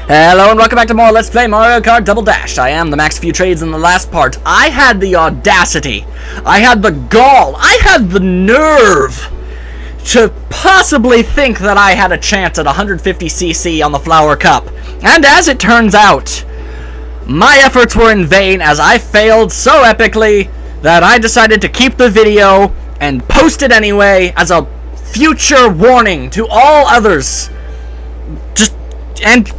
Hello and welcome back to more Let's Play Mario Kart Double Dash. I am the Max Few Trades in the last part. I had the audacity, I had the gall, I had the nerve to possibly think that I had a chance at 150cc on the Flower Cup. And as it turns out, my efforts were in vain as I failed so epically that I decided to keep the video and post it anyway as a future warning to all others.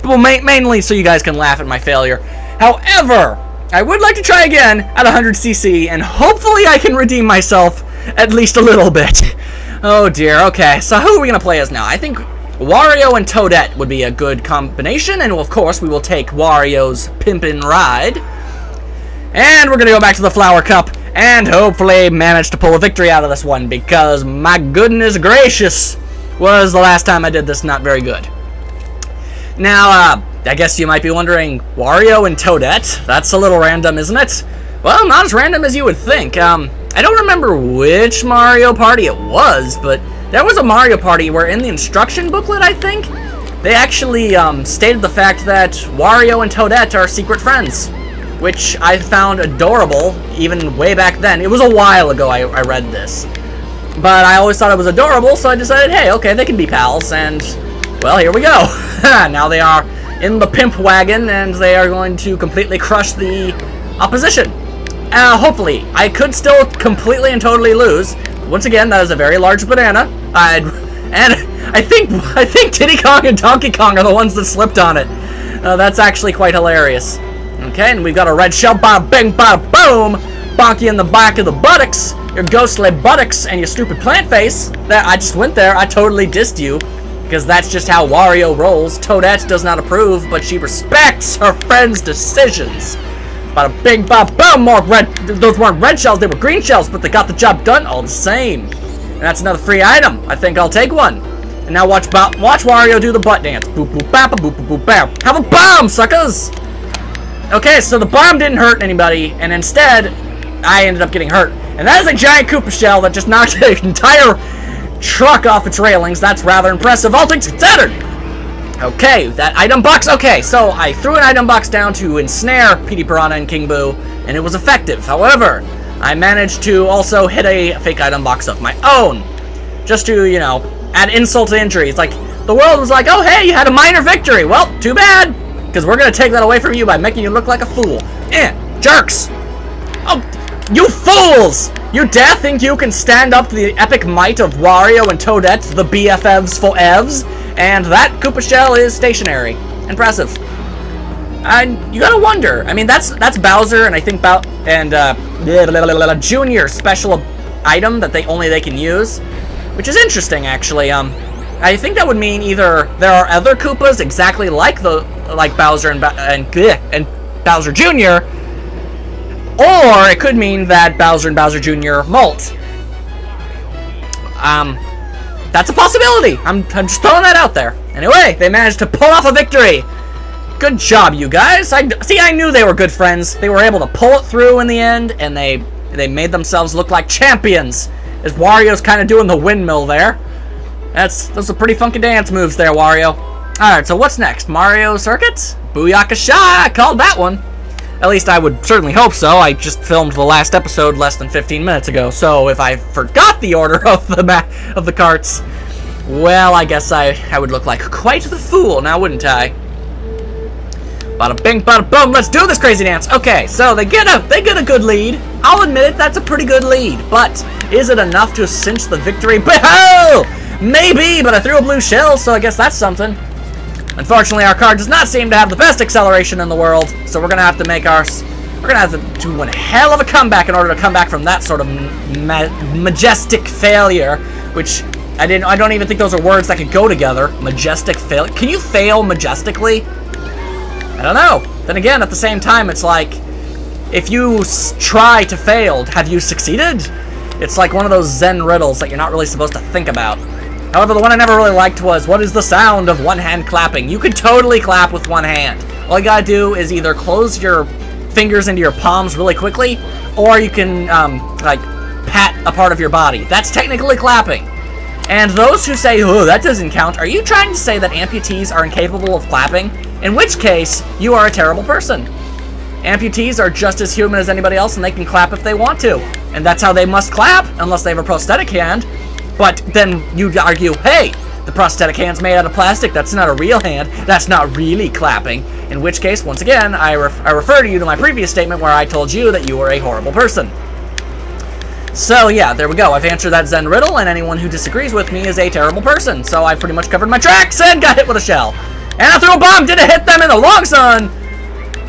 Mainly so you guys can laugh at my failure. However, I would like to try again at 100cc, and hopefully I can redeem myself at least a little bit. Oh dear, okay, so who are we going to play as now? I think Wario and Toadette would be a good combination, and of course we will take Wario's Pimpin' Ride. And we're going to go back to the Flower Cup, and hopefully manage to pull a victory out of this one, because my goodness gracious, was the last time I did this not very good. Now, I guess you might be wondering, Wario and Toadette? That's a little random, isn't it? Well, not as random as you would think. I don't remember which Mario Party it was, but there was a Mario Party where in the instruction booklet, I think, they actually stated the fact that Wario and Toadette are secret friends, which I found adorable even way back then. It was a while ago I read this, but I always thought it was adorable, so I decided, hey, okay, they can be pals, and well, here we go. Now they are in the pimp wagon, and they are going to completely crush the opposition. Hopefully. I could still completely and totally lose. Once again, that is a very large banana. And I think Diddy Kong and Donkey Kong are the ones that slipped on it. That's actually quite hilarious. Okay, and we've got a red shell. Bada bing, bada boom. Bonk you in the back of the buttocks. Your ghostly buttocks and your stupid plant face. That I just went there. I totally dissed you. Because that's just how Wario rolls. Toadette does not approve, but she respects her friend's decisions. Bada bing, bada boom, more red. Those weren't red shells, they were green shells, but they got the job done all the same. And that's another free item. I think I'll take one. And now watch Wario do the butt dance. Boop boop bap, boop boop boop bam. Have a bomb, suckers! Okay, so the bomb didn't hurt anybody, and instead, I ended up getting hurt. And that is a giant Koopa shell that just knocked the entire truck off its railings. That's rather impressive, all things considered. Okay, that item box. Okay, so I threw an item box down to ensnare Petey Piranha and King Boo, and it was effective. However, I managed to also hit a fake item box of my own, just to, you know, add insult to injury. It's like the world was like, oh hey, you had a minor victory. Well, too bad, because we're gonna take that away from you by making you look like a fool. Jerks. Oh, you fools! You dare think you can stand up to the epic might of Wario and Toadette, the BFFs for EVs, and that Koopa shell is stationary. Impressive. And you gotta wonder. I mean, that's Bowser, and I think Junior special item that they can use, which is interesting actually. I think that would mean either there are other Koopas exactly like Bowser and Bowser Jr., or it could mean that Bowser and Bowser Jr. molt. That's a possibility. I'm just throwing that out there. Anyway, they managed to pull off a victory. Good job, you guys. I knew they were good friends. They were able to pull it through in the end, and they made themselves look like champions. As Wario's kind of doing the windmill there. Those are pretty funky dance moves there, Wario. Alright, so what's next? Mario Circuit? Booyakasha! I called that one. At least I would certainly hope so. I just filmed the last episode less than 15 minutes ago, so if I forgot the order of the carts, well, I guess I would look like quite the fool, now wouldn't I? Bada bing, bada boom, let's do this crazy dance. Okay, so they get a good lead. I'll admit it, that's a pretty good lead, but is it enough to cinch the victory? Hell, maybe, but I threw a blue shell, so I guess that's something. Unfortunately, our car does not seem to have the best acceleration in the world, so we're gonna have to make do one hell of a comeback in order to come back from that sort of majestic failure, which I don't even think those are words that could go together. Majestic fail. Can you fail majestically? I don't know. Then again, at the same time, it's like, if you try to fail, have you succeeded? It's like one of those Zen riddles that you're not really supposed to think about. However, the one I never really liked was, what is the sound of one hand clapping? You could totally clap with one hand. All you gotta do is either close your fingers into your palms really quickly, or you can, like, pat a part of your body. That's technically clapping. And those who say, oh, that doesn't count, are you trying to say that amputees are incapable of clapping? In which case, you are a terrible person. Amputees are just as human as anybody else, and they can clap if they want to. And that's how they must clap, unless they have a prosthetic hand. But then you'd argue, hey, the prosthetic hand's made out of plastic, that's not a real hand, that's not really clapping. In which case, once again, I refer to you to my previous statement where I told you that you were a horrible person. So yeah, there we go. I've answered that Zen riddle, and anyone who disagrees with me is a terrible person. So I pretty much covered my tracks and got hit with a shell. And I threw a bomb, didn't hit them in the long sun!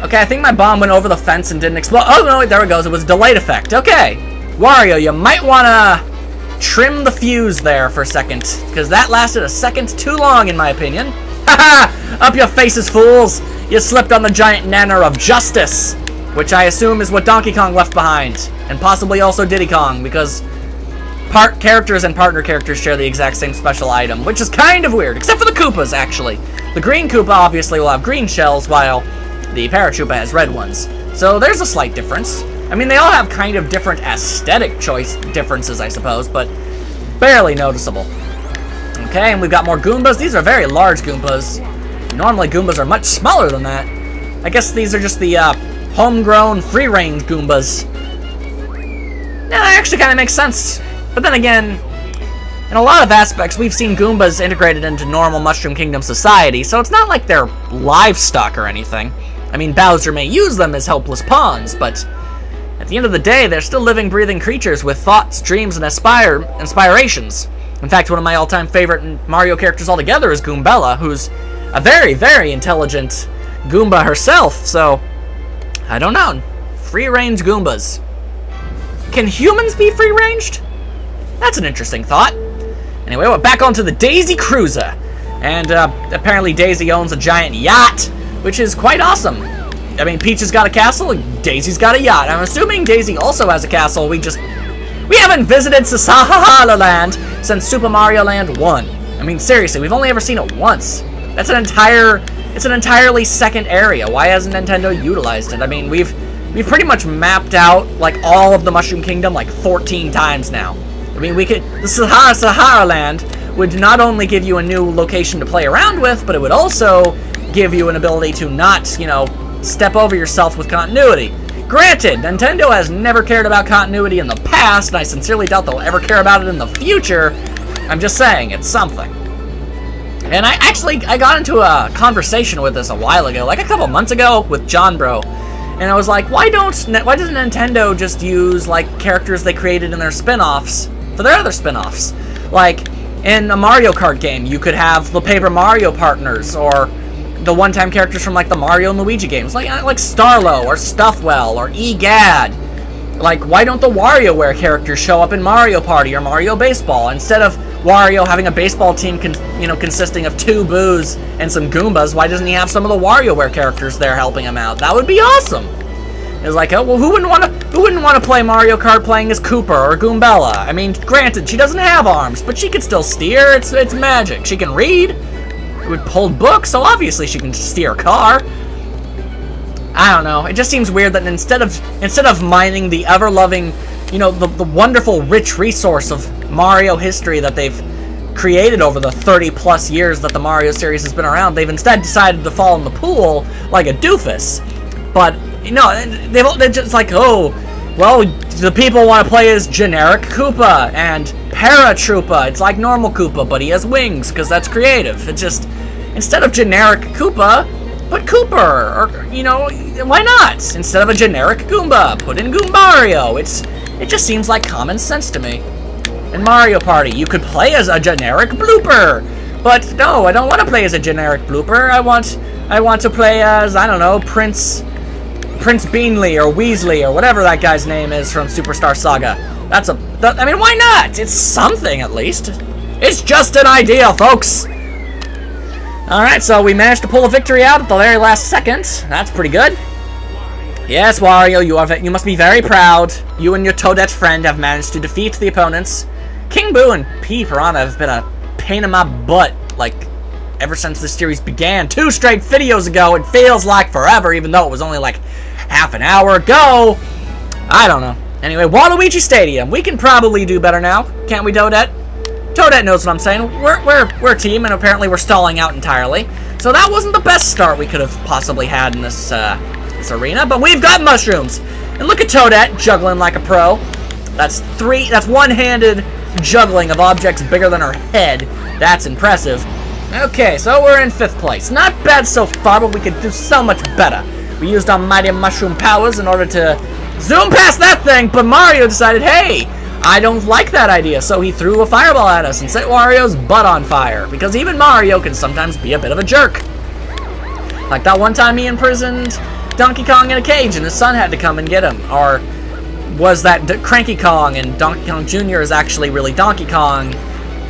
Okay, I think my bomb went over the fence and didn't explode. Oh no, there it goes. It was a delayed effect. Okay. Wario, you might want to trim the fuse there for a second, because that lasted a second too long, in my opinion. Haha! Up your faces, fools! You slipped on the giant nanner of justice, which I assume is what Donkey Kong left behind, and possibly also Diddy Kong, because part characters and partner characters share the exact same special item, which is kind of weird, except for the Koopas, actually. The green Koopa obviously will have green shells, while the Paratroopa has red ones. So there's a slight difference. I mean, they all have kind of different aesthetic choice differences, I suppose, but barely noticeable. Okay, and we've got more Goombas. These are very large Goombas. Normally, Goombas are much smaller than that. I guess these are just the homegrown, free-range Goombas. Yeah, that actually kind of makes sense. But then again, in a lot of aspects, we've seen Goombas integrated into normal Mushroom Kingdom society, so it's not like they're livestock or anything. I mean, Bowser may use them as helpless pawns, but at the end of the day, they're still living, breathing creatures with thoughts, dreams, and inspirations. In fact, one of my all-time favorite Mario characters altogether is Goombella, who's a very, very intelligent Goomba herself, so I don't know. Free-range Goombas. Can humans be free-ranged? That's an interesting thought. Anyway, we're back onto the Daisy Cruiser. And apparently Daisy owns a giant yacht, which is quite awesome. I mean, Peach has got a castle, and Daisy's got a yacht. I'm assuming Daisy also has a castle. We haven't visited Sasahala Land since Super Mario Land 1. I mean, seriously, we've only ever seen it once. It's an entirely second area. Why hasn't Nintendo utilized it? I mean, we've pretty much mapped out, like, all of the Mushroom Kingdom, like, 14 times now. I mean, the Sahara Land would not only give you a new location to play around with, but it would also give you an ability to not, you know, step over yourself with continuity. Granted, Nintendo has never cared about continuity in the past, and I sincerely doubt they'll ever care about it in the future. I'm just saying, it's something. And I got into a conversation with this a while ago, like a couple months ago, with John Bro. And I was like, why doesn't Nintendo just use, like, characters they created in their spin-offs for their other spin-offs? Like, in a Mario Kart game, you could have the Paper Mario partners, or the one-time characters from, like, the Mario and Luigi games, like Starlo, or Stuffwell, or Egad. Like, why don't the WarioWare characters show up in Mario Party or Mario Baseball, instead of Wario having a baseball team consisting of 2 Boos and some Goombas? Why doesn't he have some of the WarioWare characters there helping him out? That would be awesome. It's like, oh, well, who wouldn't want to play Mario Kart playing as Kooper or Goombella? I mean, granted, she doesn't have arms, but she can still steer. It's magic. She can read. Would hold books, so obviously she can steer a car. I don't know. It just seems weird that instead of mining the ever-loving, you know, the wonderful rich resource of Mario history that they've created over the 30+ years that the Mario series has been around, they've instead decided to fall in the pool like a doofus. But, you know, they're just like, oh, well, the people want to play as generic Koopa and Paratroopa. It's like normal Koopa, but he has wings, because that's creative. It just, instead of generic Koopa, put Kooper, or, you know, why not? Instead of a generic Goomba, put in Goombario. It just seems like common sense to me. In Mario Party, you could play as a generic Blooper, but no, I don't want to play as a generic Blooper. I want to play as, I don't know, Prince Beanley or Weasley or whatever that guy's name is from Superstar Saga. I mean, why not? It's something, at least. It's just an idea, folks. Alright, so we managed to pull a victory out at the very last second. That's pretty good. Yes, Wario, you must be very proud. You and your Toadette friend have managed to defeat the opponents. King Boo and P. Piranha have been a pain in my butt, like, ever since this series began 2 straight videos ago. It feels like forever, even though it was only like half an hour ago. I don't know. Anyway, Waluigi Stadium. We can probably do better now. Can't we, Toadette? Toadette knows what I'm saying. We're a team, and apparently we're stalling out entirely. So that wasn't the best start we could have possibly had in this this arena, but we've got mushrooms. And look at Toadette juggling like a pro. That's one-handed juggling of objects bigger than her head. That's impressive. Okay, so we're in 5th place. Not bad so far, but we could do so much better. We used our mighty mushroom powers in order to zoom past that thing, but Mario decided, hey, I don't like that idea, so he threw a fireball at us and set Wario's butt on fire, because even Mario can sometimes be a bit of a jerk. Like that one time he imprisoned Donkey Kong in a cage and his son had to come and get him. Or was that Cranky Kong and Donkey Kong Jr. is actually really Donkey Kong,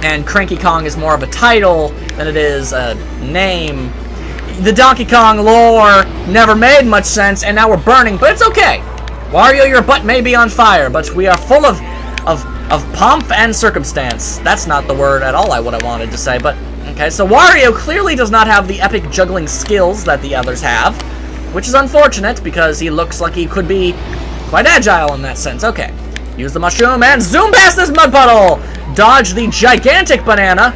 and Cranky Kong is more of a title than it is a name. The Donkey Kong lore never made much sense, and now we're burning, but it's okay. Wario, your butt may be on fire, but we are full of pomp and circumstance. That's not the word at all what I wanted to say, but okay. So Wario clearly does not have the epic juggling skills that the others have, which is unfortunate because he looks like he could be quite agile in that sense. Okay, use the mushroom and zoom past this mud puddle. Dodge the gigantic banana.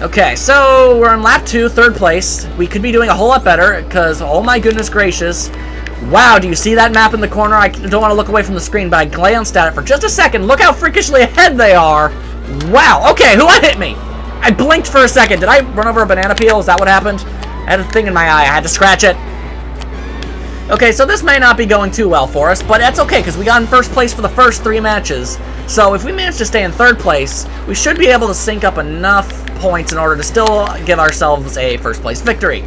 Okay, so we're in lap 2, 3rd place. We could be doing a whole lot better because, oh my goodness gracious. Wow, do you see that map in the corner? I don't want to look away from the screen, but I glanced at it for just a second. Look how freakishly ahead they are. Wow, okay, who hit me? I blinked for a second. Did I run over a banana peel? Is that what happened? I had a thing in my eye. I had to scratch it. Okay, so this may not be going too well for us, but that's okay, because we got in 1st place for the first 3 matches. So if we manage to stay in 3rd place, we should be able to sync up enough points in order to still give ourselves a 1st place victory.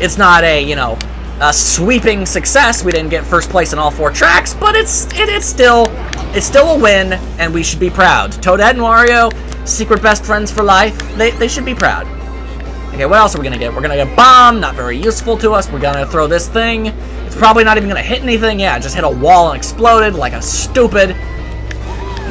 It's not a, you know, a sweeping success. We didn't get 1st place in all 4 tracks, but it's still a win, and we should be proud. Toadette and Wario, secret best friends for life, they should be proud. Okay, what else are we gonna get? We're gonna get bomb, not very useful to us. We're gonna throw this thing. It's probably not even gonna hit anything. Yeah, it just hit a wall and exploded like a stupid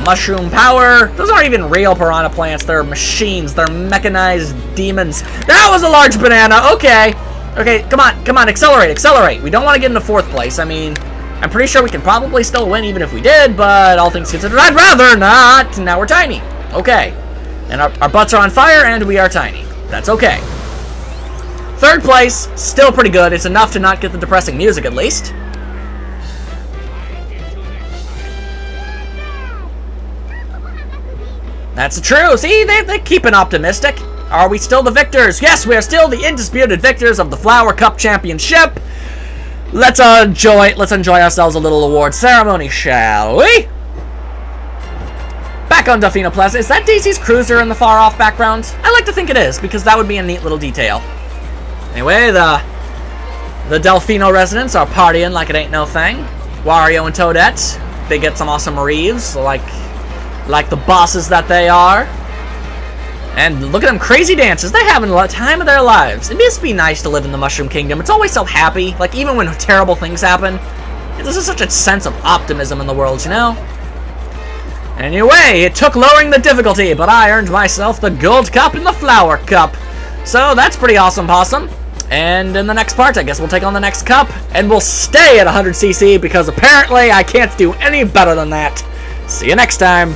mushroom power. Those aren't even real piranha plants. They're machines. They're mechanized demons. That was a large banana. Okay. Okay, come on, accelerate, accelerate. We don't want to get into 4th place. I mean, I'm pretty sure we can probably still win even if we did, but all things considered, I'd rather not. Now we're tiny. Okay. And our butts are on fire, and we are tiny. That's okay. 3rd place, still pretty good. It's enough to not get the depressing music, at least. That's true. See, they keep it optimistic. Are we still the victors? Yes, we are still the indisputed victors of the Flower Cup Championship. Let's enjoy ourselves a little award ceremony, shall we? Back on Delfino Plaza. Is that Daisy's cruiser in the far-off background? I like to think it is, because that would be a neat little detail. Anyway, the Delfino residents are partying like it ain't no thing. Wario and Toadette, they get some awesome reeves, like the bosses that they are. And look at them crazy dances. They're having a time of their lives. It must be nice to live in the Mushroom Kingdom. It's always so happy. Like, even when terrible things happen, there's just such a sense of optimism in the world, you know? Anyway, it took lowering the difficulty, but I earned myself the Gold Cup and the Flower Cup. So that's pretty awesome, Possum. And in the next part, I guess we'll take on the next cup, and we'll stay at 100cc, because apparently I can't do any better than that. See you next time.